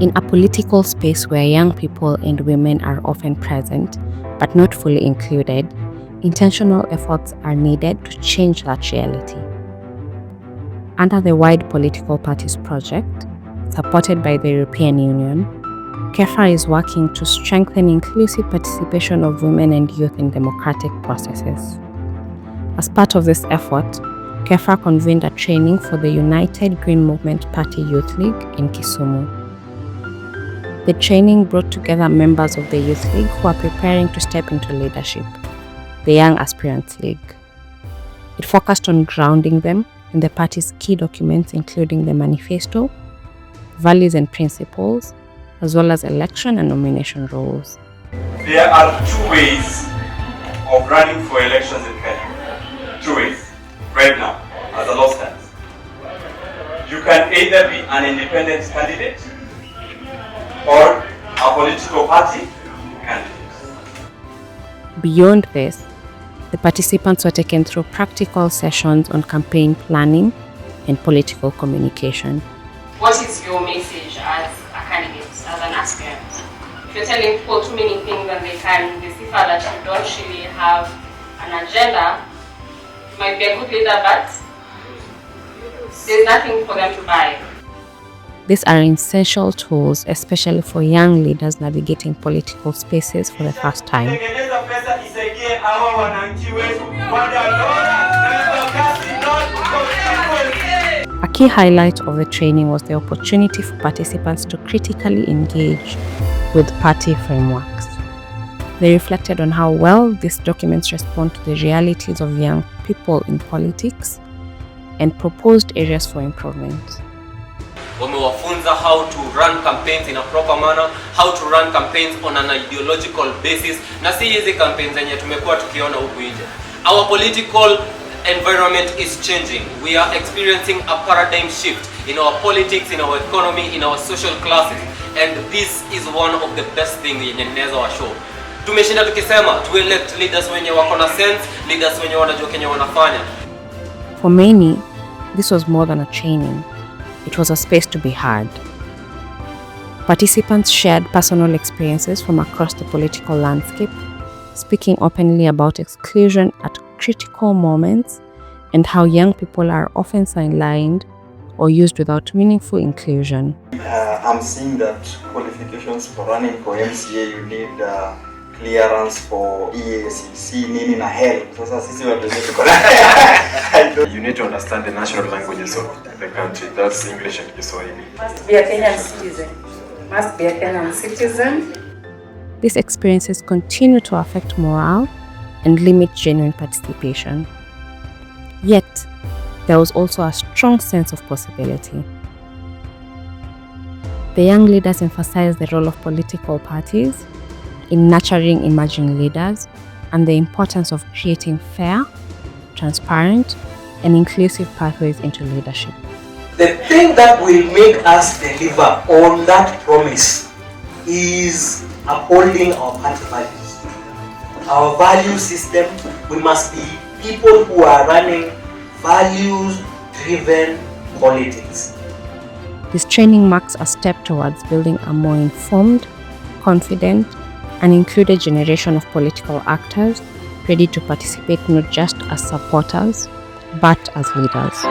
In a political space where young people and women are often present but not fully included, intentional efforts are needed to change that reality. Under the WYDE-political parties project, supported by the European Union, KEPHRA is working to strengthen inclusive participation of women and youth in democratic processes. As part of this effort, KEPHRA convened a training for the United Green Movement Party Youth League in Kisumu. The training brought together members of the Youth League who are preparing to step into leadership, the Young Aspirants League. It focused on grounding them in the party's key documents, including the manifesto, values and principles, as well as election and nomination rules. There are two ways of running for elections in Kenya. Two ways, right now, as the law stands. You can either be an independent candidate or a political party candidate. Beyond this, the participants were taken through practical sessions on campaign planning and political communication. What is your message as a candidate, as an aspirant? If you're telling people too many things and they see that you don't really have an agenda, you might be a good leader, but there's nothing for them to buy. These are essential tools, especially for young leaders navigating political spaces for the first time. A key highlight of the training was the opportunity for participants to critically engage with party frameworks. They reflected on how well these documents respond to the realities of young people in politics and proposed areas for improvement. Wamewafunza how to run campaigns in a proper manner, how to run campaigns on an ideological basis, na si hizi campaigns zenye tumekuwa tukiona huku nje. Our political environment is changing. We are experiencing a paradigm shift in our politics, in our economy, in our social classes, and this is one of the best things yenye ninaweza wa show. Tumeshinda tukisema to elect leaders wenye wako na sense, leaders wenye wanajua kenye wanafanya. For many, this was more than a training. It was a space to be heard. Participants shared personal experiences from across the political landscape, speaking openly about exclusion at critical moments and how young people are often sidelined or used without meaningful inclusion. I'm seeing that qualifications for running for MCA, you need clearance for EACC, nini na HELB. You need to understand the national languages of the country. That's English and Kiswahili. Must be a Kenyan citizen. Must be a Kenyan citizen. These experiences continue to affect morale and limit genuine participation. Yet, there was also a strong sense of possibility. The young leaders emphasized the role of political parties in nurturing emerging leaders and the importance of creating fair, transparent, and inclusive pathways into leadership. The thing that will make us deliver on that promise is upholding our party values. Our value system, we must be people who are running values-driven politics. This training marks a step towards building a more informed, confident, and included generation of political actors ready to participate not just as supporters, but as leaders.